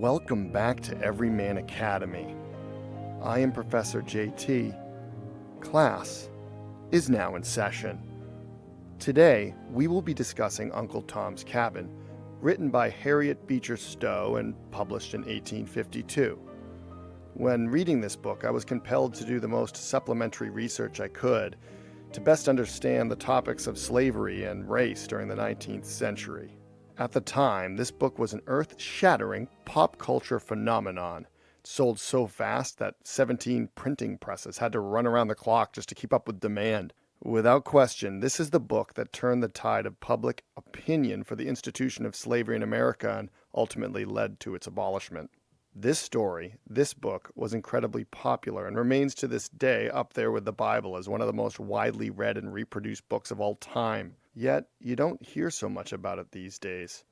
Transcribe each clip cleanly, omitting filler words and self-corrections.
Welcome back to Everyman Academy. I am Professor JT. Class is now in session. Today, we will be discussing Uncle Tom's Cabin, written by Harriet Beecher Stowe and published in 1852. When reading this book, I was compelled to do the most supplementary research I could to best understand the topics of slavery and race during the 19th century. At the time, this book was an earth-shattering pop culture phenomenon. It sold so fast that 17 printing presses had to run around the clock just to keep up with demand. Without question, this is the book that turned the tide of public opinion for the institution of slavery in America and ultimately led to its abolishment. This book, was incredibly popular and remains to this day up there with the Bible as one of the most widely read and reproduced books of all time. Yet, you don't hear so much about it these days.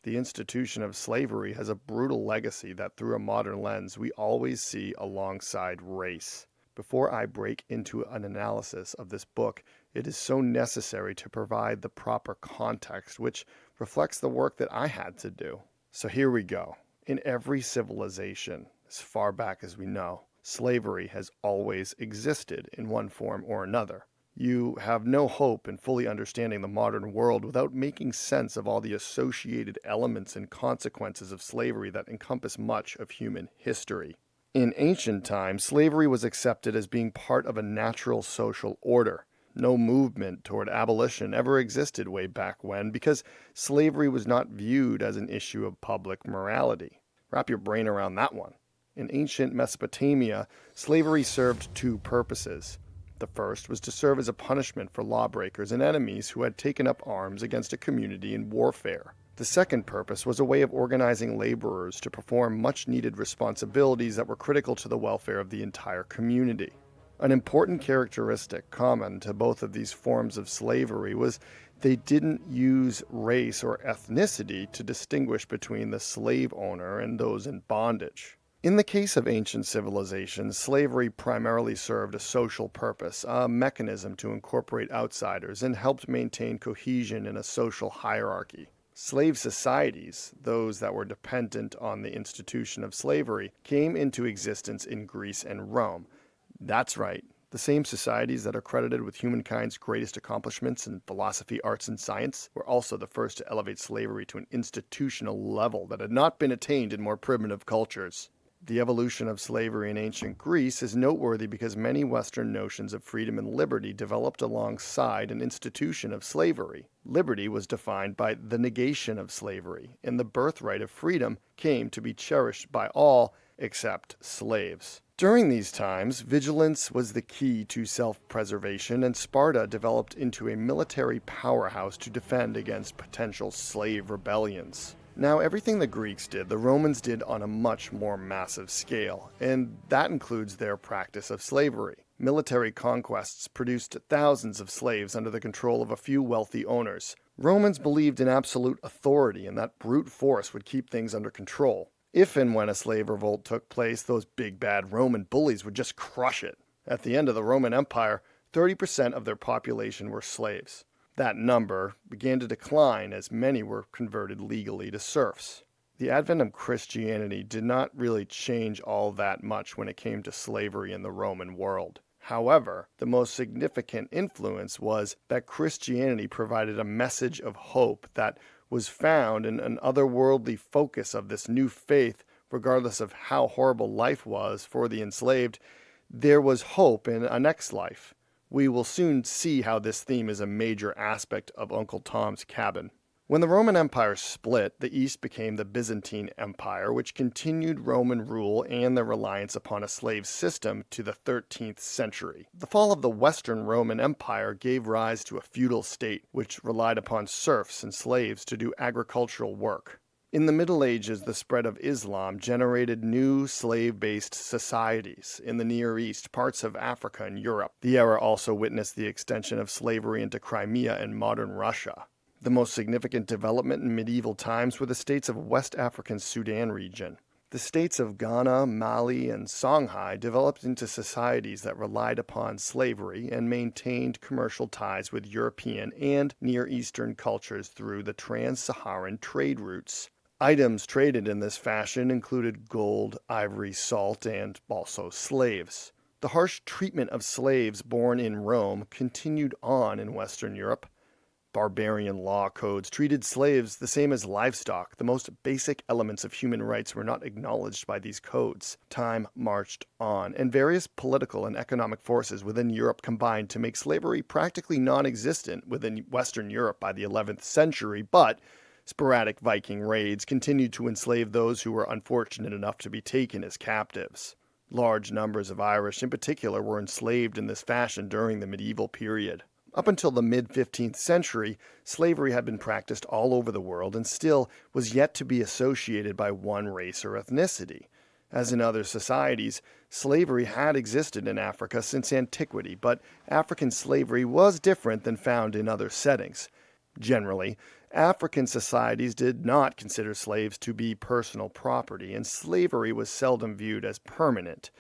The institution of slavery has a brutal legacy that through a modern lens we always see alongside race. Before I break into an analysis of this book, it is so necessary to provide the proper context, which reflects the work that I had to do. So here we go. In every civilization, as far back as we know, slavery has always existed in one form or another. You have no hope in fully understanding the modern world without making sense of all the associated elements and consequences of slavery that encompass much of human history. In ancient times, slavery was accepted as being part of a natural social order. No movement toward abolition ever existed way back when because slavery was not viewed as an issue of public morality. Wrap your brain around that one. In ancient Mesopotamia, slavery served two purposes. The first was to serve as a punishment for lawbreakers and enemies who had taken up arms against a community in warfare. The second purpose was a way of organizing laborers to perform much-needed responsibilities that were critical to the welfare of the entire community. An important characteristic common to both of these forms of slavery was they didn't use race or ethnicity to distinguish between the slave owner and those in bondage. In the case of ancient civilizations, slavery primarily served a social purpose, a mechanism to incorporate outsiders, and helped maintain cohesion in a social hierarchy. Slave societies, those that were dependent on the institution of slavery, came into existence in Greece and Rome. That's right, the same societies that are credited with humankind's greatest accomplishments in philosophy, arts, and science were also the first to elevate slavery to an institutional level that had not been attained in more primitive cultures. The evolution of slavery in ancient Greece is noteworthy because many Western notions of freedom and liberty developed alongside an institution of slavery. Liberty was defined by the negation of slavery, and the birthright of freedom came to be cherished by all except slaves. During these times, vigilance was the key to self-preservation, and Sparta developed into a military powerhouse to defend against potential slave rebellions. Now, everything the Greeks did, the Romans did on a much more massive scale, and that includes their practice of slavery. Military conquests produced thousands of slaves under the control of a few wealthy owners. Romans believed in absolute authority and that brute force would keep things under control. If and when a slave revolt took place, those big bad Roman bullies would just crush it. At the end of the Roman Empire, 30% of their population were slaves. That number began to decline as many were converted legally to serfs. The advent of Christianity did not really change all that much when it came to slavery in the Roman world. However, the most significant influence was that Christianity provided a message of hope that was found in an otherworldly focus of this new faith. Regardless of how horrible life was for the enslaved, there was hope in a next life. We will soon see how this theme is a major aspect of Uncle Tom's Cabin. When the Roman Empire split, the East became the Byzantine Empire, which continued Roman rule and their reliance upon a slave system to the 13th century. The fall of the Western Roman Empire gave rise to a feudal state, which relied upon serfs and slaves to do agricultural work. In the Middle Ages, the spread of Islam generated new slave-based societies in the Near East, parts of Africa, and Europe. The era also witnessed the extension of slavery into Crimea and modern Russia. The most significant development in medieval times were the states of West African Sudan region. The states of Ghana, Mali, and Songhai developed into societies that relied upon slavery and maintained commercial ties with European and Near Eastern cultures through the trans-Saharan trade routes. Items traded in this fashion included gold, ivory, salt, and also slaves. The harsh treatment of slaves born in Rome continued on in Western Europe. Barbarian law codes treated slaves the same as livestock. The most basic elements of human rights were not acknowledged by these codes. Time marched on, and various political and economic forces within Europe combined to make slavery practically non-existent within Western Europe by the 11th century, but sporadic Viking raids continued to enslave those who were unfortunate enough to be taken as captives. Large numbers of Irish in particular were enslaved in this fashion during the medieval period. Up until the mid-15th century, slavery had been practiced all over the world and still was yet to be associated by one race or ethnicity. As in other societies, slavery had existed in Africa since antiquity, but African slavery was different than found in other settings. Generally, African societies did not consider slaves to be personal property, and slavery was seldom viewed as permanent.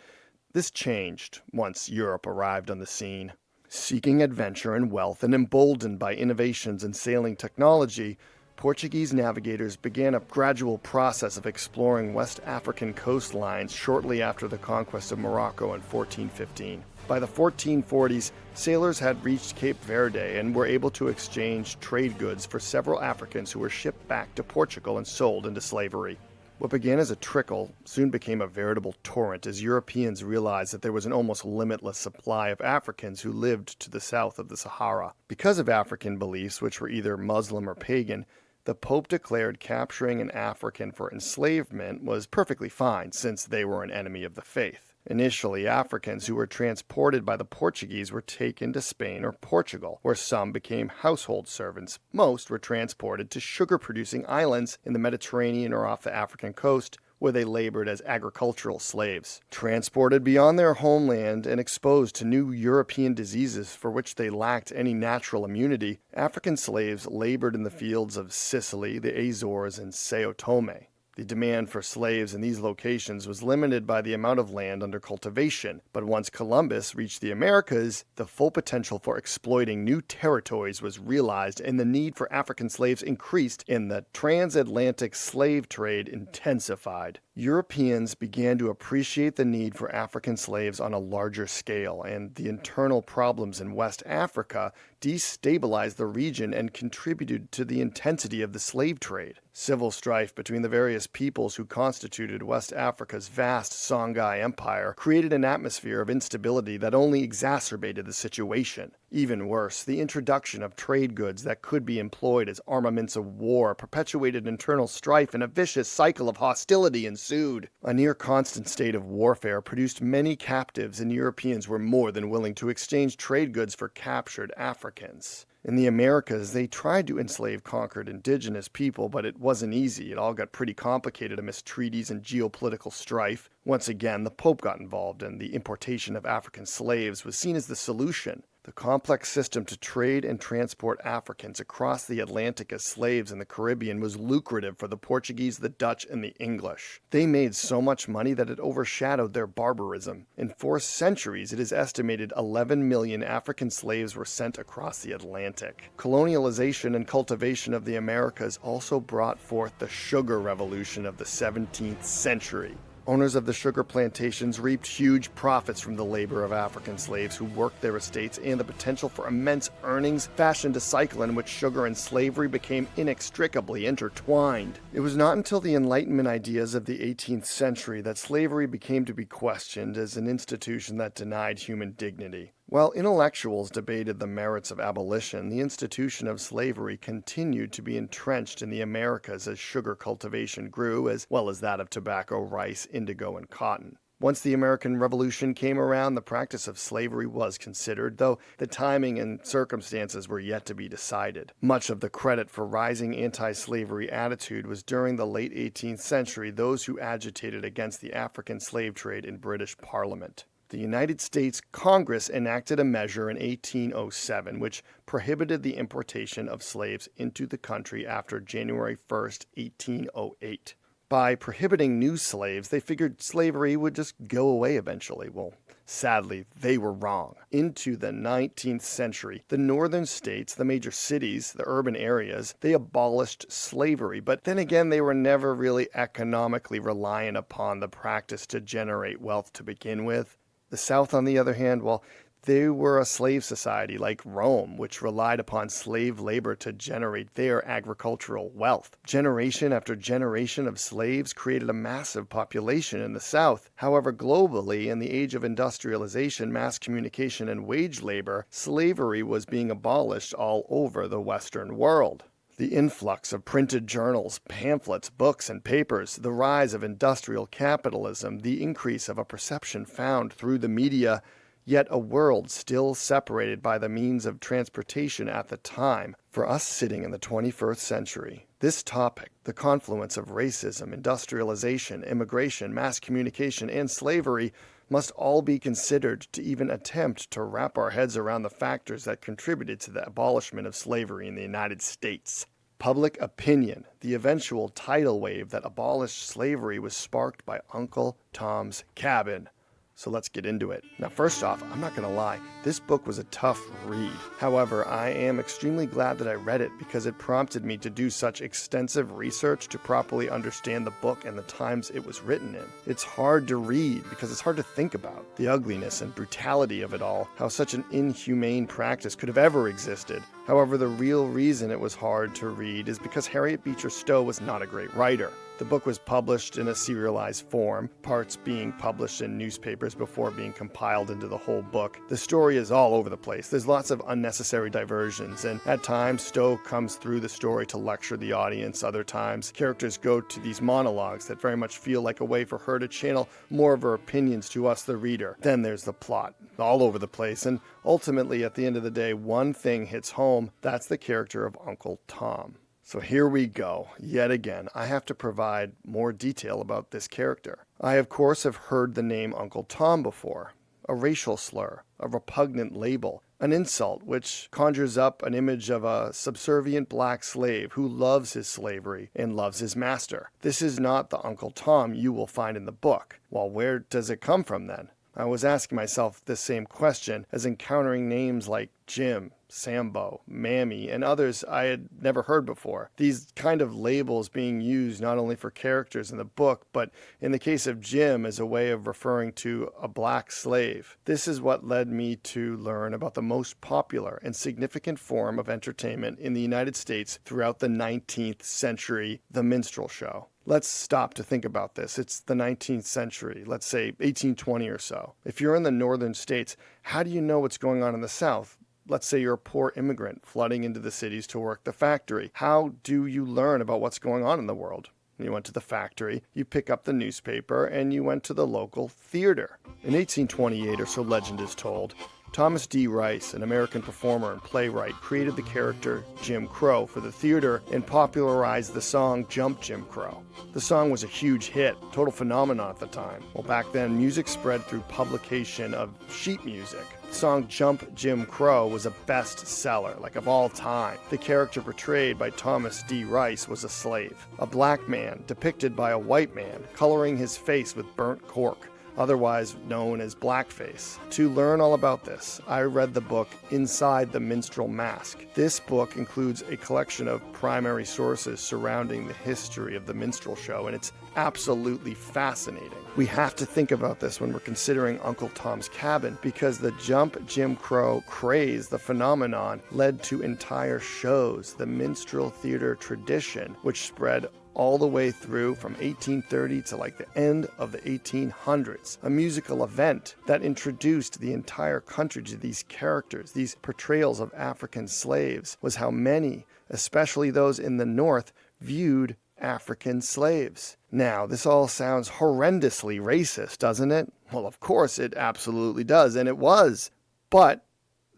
This changed once Europe arrived on the scene. Seeking adventure and wealth and emboldened by innovations in sailing technology, Portuguese navigators began a gradual process of exploring West African coastlines shortly after the conquest of Morocco in 1415. By the 1440s, sailors had reached Cape Verde and were able to exchange trade goods for several Africans who were shipped back to Portugal and sold into slavery. What began as a trickle soon became a veritable torrent as Europeans realized that there was an almost limitless supply of Africans who lived to the south of the Sahara. Because of African beliefs, which were either Muslim or pagan, the Pope declared capturing an African for enslavement was perfectly fine since they were an enemy of the faith. Initially, Africans who were transported by the Portuguese were taken to Spain or Portugal, where some became household servants. Most were transported to sugar-producing islands in the Mediterranean or off the African coast, where they labored as agricultural slaves. Transported beyond their homeland and exposed to new European diseases for which they lacked any natural immunity, African slaves labored in the fields of Sicily, the Azores, and Sao Tome. The demand for slaves in these locations was limited by the amount of land under cultivation, but once Columbus reached the Americas, the full potential for exploiting new territories was realized and the need for African slaves increased and the transatlantic slave trade intensified. Europeans began to appreciate the need for African slaves on a larger scale, and the internal problems in West Africa destabilized the region and contributed to the intensity of the slave trade. Civil strife between the various peoples who constituted West Africa's vast Songhai Empire created an atmosphere of instability that only exacerbated the situation. Even worse, the introduction of trade goods that could be employed as armaments of war perpetuated internal strife and a vicious cycle of hostility ensued. A near-constant state of warfare produced many captives, and Europeans were more than willing to exchange trade goods for captured Africans. In the Americas, they tried to enslave conquered indigenous people, but it wasn't easy. It all got pretty complicated amidst treaties and geopolitical strife. Once again, the Pope got involved, and the importation of African slaves was seen as the solution. The complex system to trade and transport Africans across the Atlantic as slaves in the Caribbean was lucrative for the Portuguese, the Dutch, and the English. They made so much money that it overshadowed their barbarism. In 4 centuries, it is estimated 11 million African slaves were sent across the Atlantic. Colonialization and cultivation of the Americas also brought forth the sugar revolution of the 17th century. Owners of the sugar plantations reaped huge profits from the labor of African slaves who worked their estates, and the potential for immense earnings fashioned a cycle in which sugar and slavery became inextricably intertwined. It was not until the Enlightenment ideas of the 18th century that slavery became to be questioned as an institution that denied human dignity. While intellectuals debated the merits of abolition, the institution of slavery continued to be entrenched in the Americas as sugar cultivation grew, as well as that of tobacco, rice, indigo, and cotton. Once the American Revolution came around, the practice of slavery was considered, though the timing and circumstances were yet to be decided. Much of the credit for rising anti-slavery attitude was during the late 18th century those who agitated against the African slave trade in British Parliament. The United States Congress enacted a measure in 1807 which prohibited the importation of slaves into the country after January 1st, 1808. By prohibiting new slaves, they figured slavery would just go away eventually. Well, Sadly, they were wrong. Into the 19th century, the northern states, the major cities, the urban areas, they abolished slavery, but then again, they were never really economically reliant upon the practice to generate wealth to begin with. The South, on the other hand, well, they were a slave society like Rome, which relied upon slave labor to generate their agricultural wealth. Generation after generation of slaves created a massive population in the South. However, globally, in the age of industrialization, mass communication, and wage labor, slavery was being abolished all over the Western world. The influx of printed journals, pamphlets, books, and papers, the rise of industrial capitalism, the increase of a perception found through the media, yet a world still separated by the means of transportation at the time. For us sitting in the 21st century, this topic, the confluence of racism, industrialization, immigration, mass communication, and slavery, must all be considered to even attempt to wrap our heads around the factors that contributed to the abolishment of slavery in the United States. Public opinion, the eventual tidal wave that abolished slavery, was sparked by Uncle Tom's Cabin. So let's get into it. Now, first off, I'm not going to lie, this book was a tough read. However, I am extremely glad that I read it because it prompted me to do such extensive research to properly understand the book and the times it was written in. It's hard to read because it's hard to think about the ugliness and brutality of it all, how such an inhumane practice could have ever existed. However, the real reason it was hard to read is because Harriet Beecher Stowe was not a great writer. The book was published in a serialized form, parts being published in newspapers before being compiled into the whole book. The story is all over the place. There's lots of unnecessary diversions, and at times Stowe comes through the story to lecture the audience. Other times, characters go to these monologues that very much feel like a way for her to channel more of her opinions to us, the reader. Then there's the plot, all over the place, and ultimately, at the end of the day, one thing hits home. That's the character of Uncle Tom. So here we go. Yet again, I have to provide more detail about this character. I, of course, have heard the name Uncle Tom before. A racial slur, a repugnant label, an insult which conjures up an image of a subservient black slave who loves his slavery and loves his master. This is not the Uncle Tom you will find in the book. Well, where does it come from then? I was asking myself this same question as encountering names like Jim, Sambo, Mammy, and others I had never heard before. These kind of labels being used not only for characters in the book, but in the case of Jim as a way of referring to a black slave. This is what led me to learn about the most popular and significant form of entertainment in the United States throughout the 19th century, the minstrel show. Let's stop to think about this. It's the 19th century, let's say 1820 or so. If you're in the northern states, how do you know what's going on in the South? Let's say you're a poor immigrant flooding into the cities to work the factory. How do you learn about what's going on in the world? You went to the factory, you pick up the newspaper, and you went to the local theater. In 1828, or so legend is told, Thomas D. Rice, an American performer and playwright, created the character Jim Crow for the theater and popularized the song Jump Jim Crow. The song was a huge hit, total phenomenon at the time. Well, back then, music spread through publication of sheet music. The song Jump Jim Crow was a bestseller, like of all time. The character portrayed by Thomas D. Rice was a slave, a black man depicted by a white man, coloring his face with burnt cork, otherwise known as blackface. To learn all about this, I read the book Inside the Minstrel Mask. This book includes a collection of primary sources surrounding the history of the minstrel show, and it's absolutely fascinating. We have to think about this when we're considering Uncle Tom's Cabin, because the Jump Jim Crow craze, the phenomenon, led to entire shows, the minstrel theater tradition, which spread all the way through from 1830 to like the end of the 1800s. A musical event that introduced the entire country to these characters, these portrayals of African slaves, was how many, especially those in the North, viewed African slaves. Now, this all sounds horrendously racist, doesn't it? Well, of course it absolutely does, and it was. But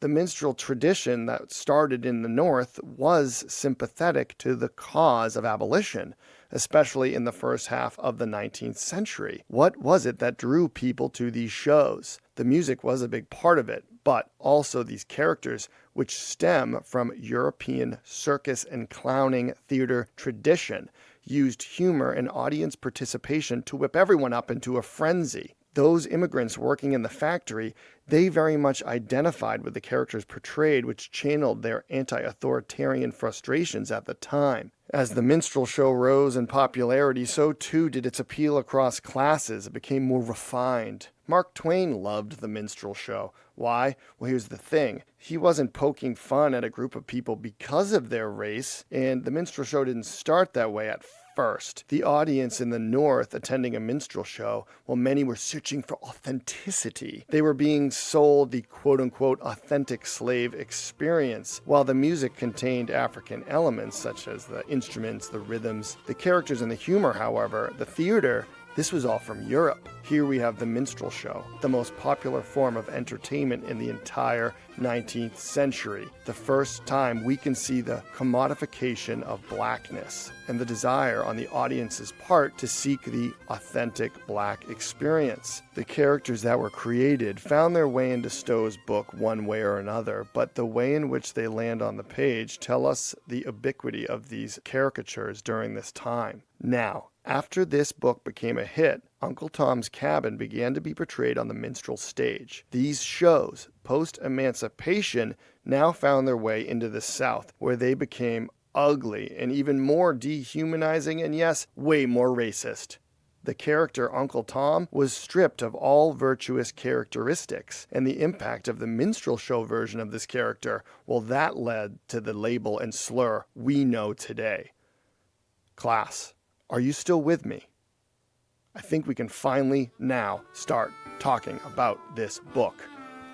the minstrel tradition that started in the North was sympathetic to the cause of abolition, especially in the first half of the 19th century. What was it that drew people to these shows? The music was a big part of it, but also these characters, which stem from European circus and clowning theater tradition, used humor and audience participation to whip everyone up into a frenzy. Those immigrants working in the factory, they very much identified with the characters portrayed, which channeled their anti-authoritarian frustrations at the time. As the minstrel show rose in popularity, so too did its appeal across classes. It became more refined. Mark Twain loved the minstrel show. Why? Well, here's the thing. He wasn't poking fun at a group of people because of their race, and the minstrel show didn't start that way at first. The audience in the North attending a minstrel show, well, many were searching for authenticity. They were being sold the quote-unquote authentic slave experience, while the music contained African elements such as the instruments, the rhythms, the characters, and the humor. However, the theater, this was all from Europe. Here we have the minstrel show, the most popular form of entertainment in the entire 19th century. The first time we can see the commodification of blackness and the desire on the audience's part to seek the authentic black experience. The characters that were created found their way into Stowe's book one way or another, but the way in which they land on the page tell us the ubiquity of these caricatures during this time. Now, after this book became a hit, Uncle Tom's Cabin began to be portrayed on the minstrel stage. These shows, post-emancipation, now found their way into the South, where they became ugly and even more dehumanizing and, yes, way more racist. The character Uncle Tom was stripped of all virtuous characteristics, and the impact of the minstrel show version of this character, well, that led to the label and slur we know today. Class, are you still with me? I think we can finally now start talking about this book.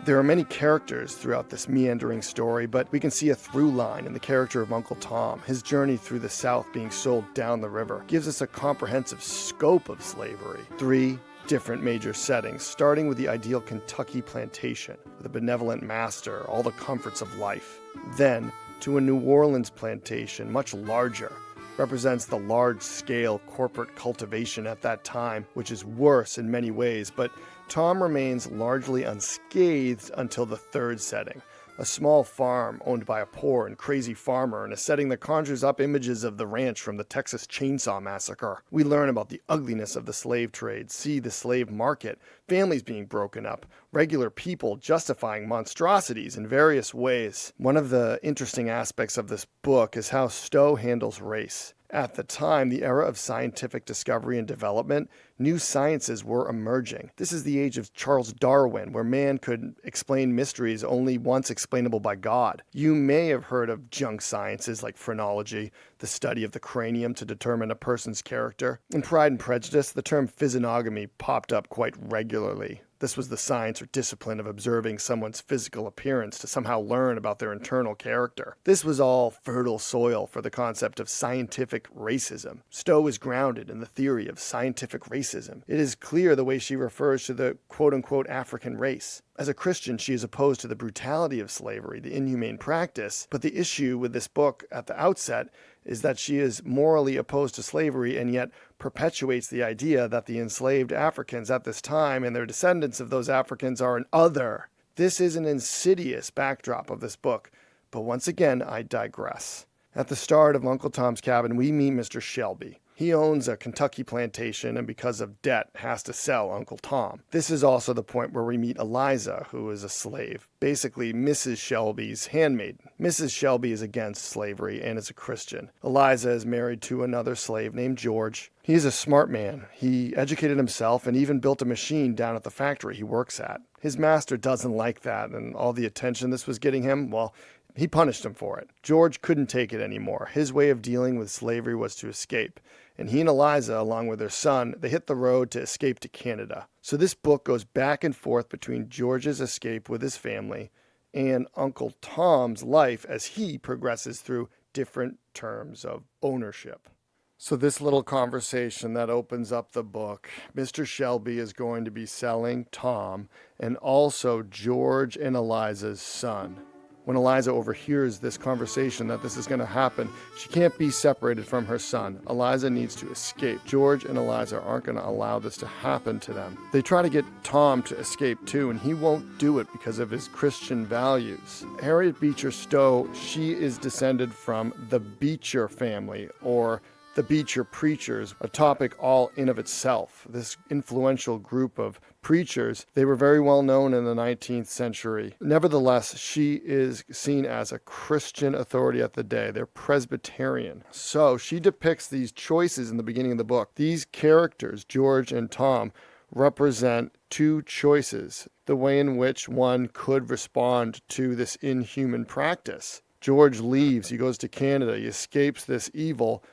There are many characters throughout this meandering story, but we can see a through line in the character of Uncle Tom. His journey through the South being sold down the river gives us a comprehensive scope of slavery. 3 different major settings, starting with the ideal Kentucky plantation, with a benevolent master, all the comforts of life. Then to a New Orleans plantation, much larger, represents the large-scale corporate cultivation at that time, which is worse in many ways, but Tom remains largely unscathed until the 3rd setting, a small farm owned by a poor and crazy farmer in a setting that conjures up images of the ranch from the Texas Chainsaw Massacre. We learn about the ugliness of the slave trade, see the slave market, families being broken up, regular people justifying monstrosities in various ways. One of the interesting aspects of this book is how Stowe handles race. At the time, the era of scientific discovery and development, new sciences were emerging. This is the age of Charles Darwin, where man could explain mysteries only once explainable by God. You may have heard of junk sciences like phrenology, the study of the cranium to determine a person's character. In Pride and Prejudice, the term physiognomy popped up quite regularly. This was the science or discipline of observing someone's physical appearance to somehow learn about their internal character. This was all fertile soil for the concept of scientific racism. Stowe is grounded in the theory of scientific racism. It is clear the way she refers to the quote-unquote African race. As a Christian, she is opposed to the brutality of slavery, the inhumane practice, but the issue with this book at the outset is that she is morally opposed to slavery and yet perpetuates the idea that the enslaved Africans at this time and their descendants of those Africans are an other. This is an insidious backdrop of this book, but once again, I digress. At the start of Uncle Tom's Cabin, we meet Mr. Shelby. He owns a Kentucky plantation and because of debt has to sell Uncle Tom. This is also the point where we meet Eliza, who is a slave, basically Mrs. Shelby's handmaiden. Mrs. Shelby is against slavery and is a Christian. Eliza is married to another slave named George. He is a smart man. He educated himself and even built a machine down at the factory he works at. His master doesn't like that and all the attention this was getting him, well, he punished him for it. George couldn't take it anymore. His way of dealing with slavery was to escape. And he and Eliza, along with their son, they hit the road to escape to Canada. So this book goes back and forth between George's escape with his family and Uncle Tom's life as he progresses through different terms of ownership. So this little conversation that opens up the book, Mr. Shelby is going to be selling Tom and also George and Eliza's son. When Eliza overhears this conversation that this is going to happen, she can't be separated from her son. Eliza needs to escape. George and Eliza aren't going to allow this to happen to them. They try to get Tom to escape too, and he won't do it because of his Christian values. Harriet Beecher Stowe, she is descended from the Beecher family, or The Beecher Preachers, a topic all in of itself. This influential group of preachers, they were very well known in the 19th century. Nevertheless, she is seen as a Christian authority at the day. They're Presbyterian. So she depicts these choices in the beginning of the book. These characters, George and Tom, represent two choices, the way in which one could respond to this inhuman practice. George leaves, he goes to Canada, he escapes this evil.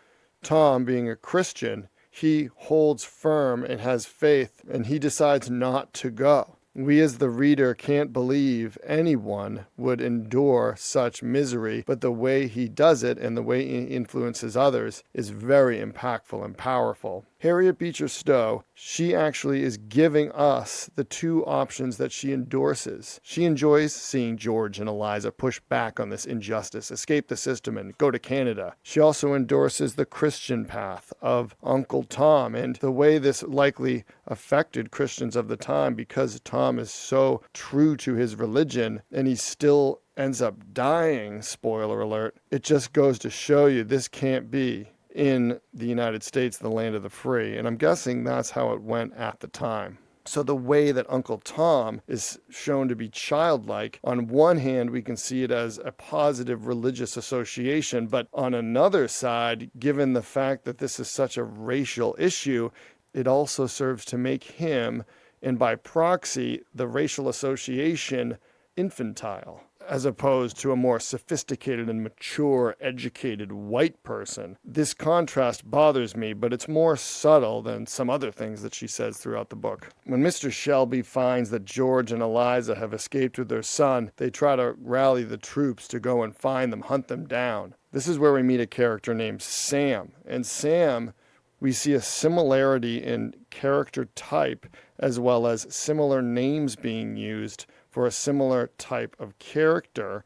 Tom, being a Christian, he holds firm and has faith, and he decides not to go. We as the reader can't believe anyone would endure such misery, but the way he does it and the way he influences others is very impactful and powerful. Harriet Beecher Stowe, she actually is giving us the two options that she endorses. She enjoys seeing George and Eliza push back on this injustice, escape the system, and go to Canada. She also endorses the Christian path of Uncle Tom and the way this likely affected Christians of the time, because Tom is so true to his religion and he still ends up dying, spoiler alert. It just goes to show you this can't be in the United States, the land of the free. And I'm guessing that's how it went at the time. So the way that Uncle Tom is shown to be childlike, on one hand, we can see it as a positive religious association, but on another side, given the fact that this is such a racial issue, it also serves to make him, and by proxy, the racial association, infantile, as opposed to a more sophisticated and mature, educated white person. This contrast bothers me, but it's more subtle than some other things that she says throughout the book. When Mr. Shelby finds that George and Eliza have escaped with their son, they try to rally the troops to go and find them, hunt them down. This is where we meet a character named Sam. And Sam, we see a similarity in character type as well as similar names being used for a similar type of character,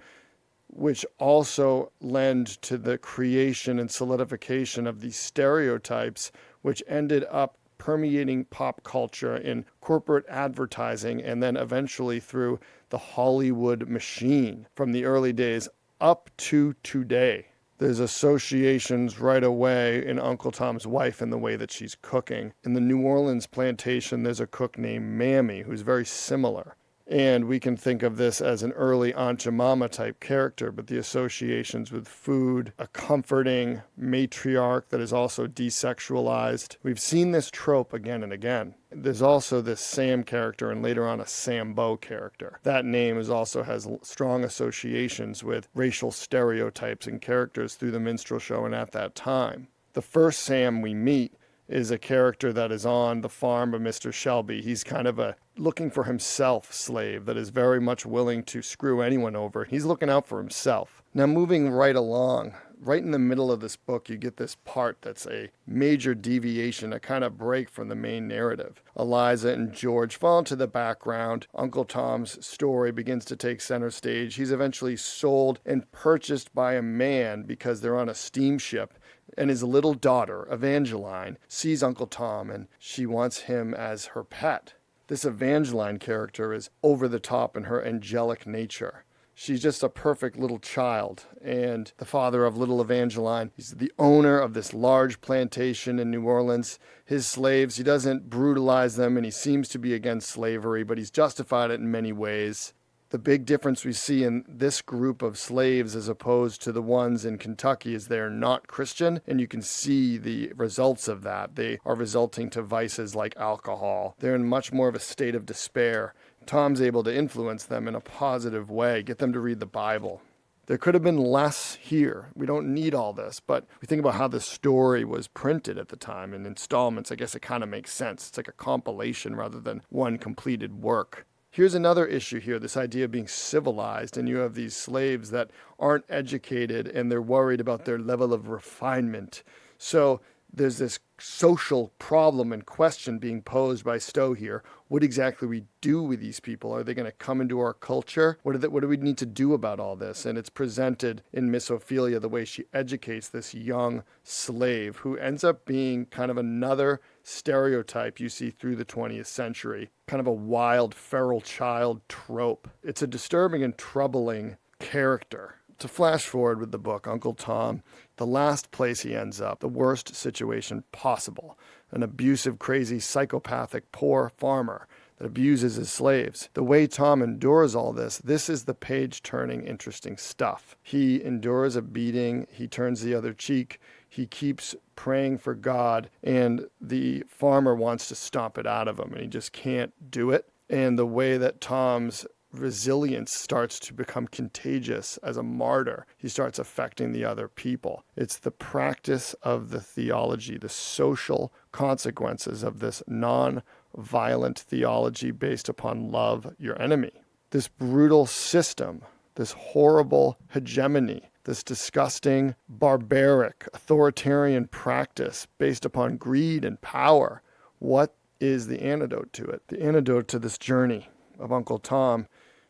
which also lend to the creation and solidification of these stereotypes, which ended up permeating pop culture in corporate advertising and then eventually through the Hollywood machine from the early days up to today. There's associations right away in Uncle Tom's wife and the way that she's cooking. In the New Orleans plantation, there's a cook named Mammy who's very similar. And we can think of this as an early Aunt Jemima type character, but the associations with food, a comforting matriarch that is also desexualized. We've seen this trope again and again. There's also this Sam character and later on a Sambo character. That name also has strong associations with racial stereotypes and characters through the minstrel show and at that time. The first Sam we meet is a character that is on the farm of Mr. Shelby. He's kind of a looking for himself slave that is very much willing to screw anyone over. He's looking out for himself. Now moving right along, right in the middle of this book, you get this part that's a major deviation, a kind of break from the main narrative. Eliza and George fall into the background. Uncle Tom's story begins to take center stage. He's eventually sold and purchased by a man because they're on a steamship. And his little daughter, Evangeline, sees Uncle Tom and she wants him as her pet. This Evangeline character is over the top in her angelic nature. She's just a perfect little child. And the father of little Evangeline, he's the owner of this large plantation in New Orleans. His slaves, he doesn't brutalize them and he seems to be against slavery, but he's justified it in many ways. The big difference we see in this group of slaves as opposed to the ones in Kentucky is they're not Christian, and you can see the results of that. They are resulting to vices like alcohol. They're in much more of a state of despair. Tom's able to influence them in a positive way, get them to read the Bible. There could have been less here. We don't need all this, but we think about how the story was printed at the time in installments. I guess it kind of makes sense. It's like a compilation rather than one completed work. Here's another issue here, this idea of being civilized, and you have these slaves that aren't educated and they're worried about their level of refinement. So there's this social problem and question being posed by Stowe here. What exactly we do with these people? Are they going to come into our culture? What do we need to do about all this? And it's presented in Miss Ophelia, the way she educates this young slave who ends up being kind of another stereotype you see through the 20th century, kind of a wild, feral child trope. It's a disturbing and troubling character. To flash forward with the book, Uncle Tom The last place he ends up, the worst situation possible. An abusive, crazy, psychopathic, poor farmer that abuses his slaves. The way Tom endures all this is the page-turning, interesting stuff. He endures a beating, he turns the other cheek, he keeps praying for God, and the farmer wants to stomp it out of him, and he just can't do it. And the way that Tom's resilience starts to become contagious as a martyr. He starts affecting the other people. It's the practice of the theology, the social consequences of this non-violent theology based upon love your enemy. This brutal system, this horrible hegemony, this disgusting, barbaric, authoritarian practice based upon greed and power. What is the antidote to it? The antidote to this journey of Uncle Tom,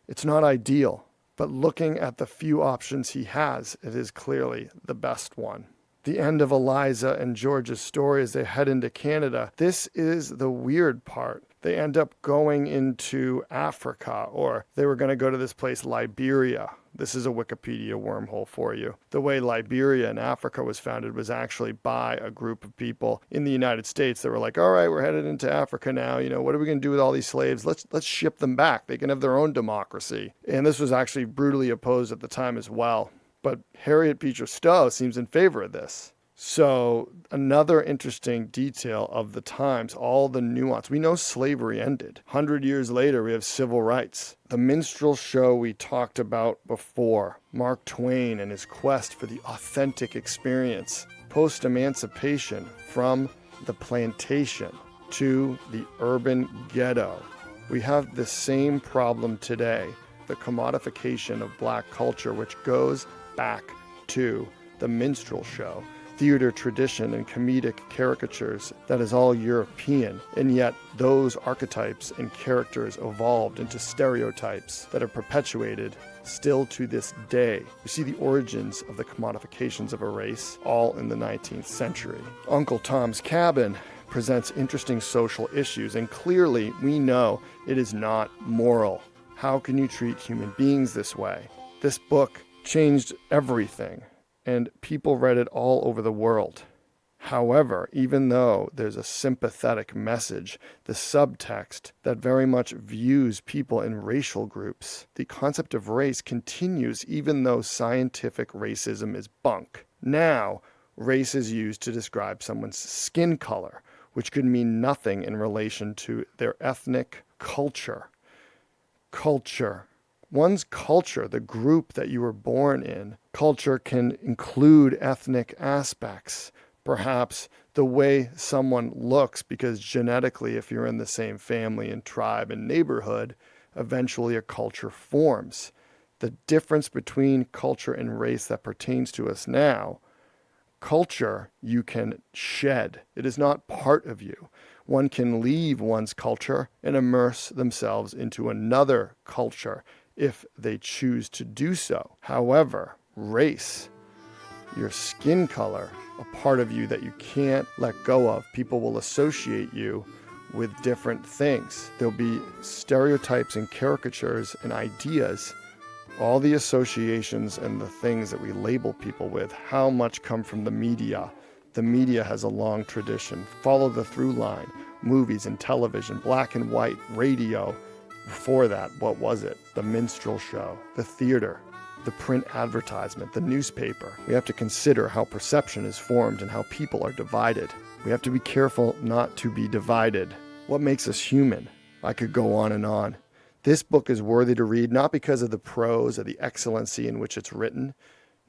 it's not ideal, but looking at the few options he has, it is clearly the best one. The end of Eliza and George's story as they head into Canada, this is the weird part. They end up going into Africa, or they were going to go to this place, Liberia. This is a Wikipedia wormhole for you. The way Liberia in Africa was founded was actually by a group of people in the United States that were like, all right, we're headed into Africa now. What are we going to do with all these slaves? Let's ship them back. They can have their own democracy. And this was actually brutally opposed at the time as well. But Harriet Beecher Stowe seems in favor of this. So another interesting detail of the times, all the nuance. We know slavery ended. 100 years later, we have civil rights. The minstrel show we talked about before, Mark Twain and his quest for the authentic experience, post-emancipation from the plantation to the urban ghetto. We have the same problem today, the commodification of black culture, which goes back to the minstrel show. Theater tradition and comedic caricatures that is all European, and yet those archetypes and characters evolved into stereotypes that are perpetuated still to this day. You see the origins of the commodifications of a race all in the 19th century. Uncle Tom's Cabin presents interesting social issues, and clearly we know it is not moral. How can you treat human beings this way? This book changed everything, and people read it all over the world. However, even though there's a sympathetic message, the subtext that very much views people in racial groups, the concept of race continues even though scientific racism is bunk. Now, race is used to describe someone's skin color, which could mean nothing in relation to their ethnic culture. One's culture, the group that you were born in, culture can include ethnic aspects. Perhaps the way someone looks, because genetically, if you're in the same family and tribe and neighborhood, eventually a culture forms. The difference between culture and race that pertains to us now, culture you can shed. It is not part of you. One can leave one's culture and immerse themselves into another culture if they choose to do so. However, race, your skin color, a part of you that you can't let go of. People will associate you with different things. There'll be stereotypes and caricatures and ideas, all the associations and the things that we label people with, how much come from the media. The media has a long tradition. Follow the through line. Movies and television, black and white, radio. Before that, what was it? The minstrel show, the theater, the print advertisement, the newspaper. We have to consider how perception is formed and how people are divided. We have to be careful not to be divided. What makes us human? I could go on and on. This book is worthy to read, not because of the prose or the excellency in which it's written,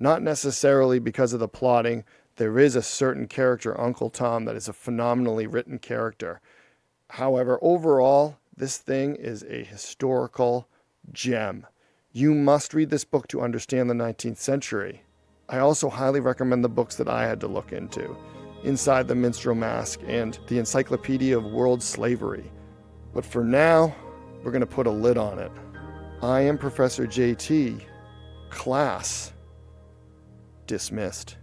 not necessarily because of the plotting. There is a certain character, Uncle Tom, that is a phenomenally written character. However, overall, this thing is a historical gem. You must read this book to understand the 19th century. I also highly recommend the books that I had to look into, Inside the Minstrel Mask and the Encyclopedia of World Slavery. But for now, we're going to put a lid on it. I am Professor JT. Class dismissed.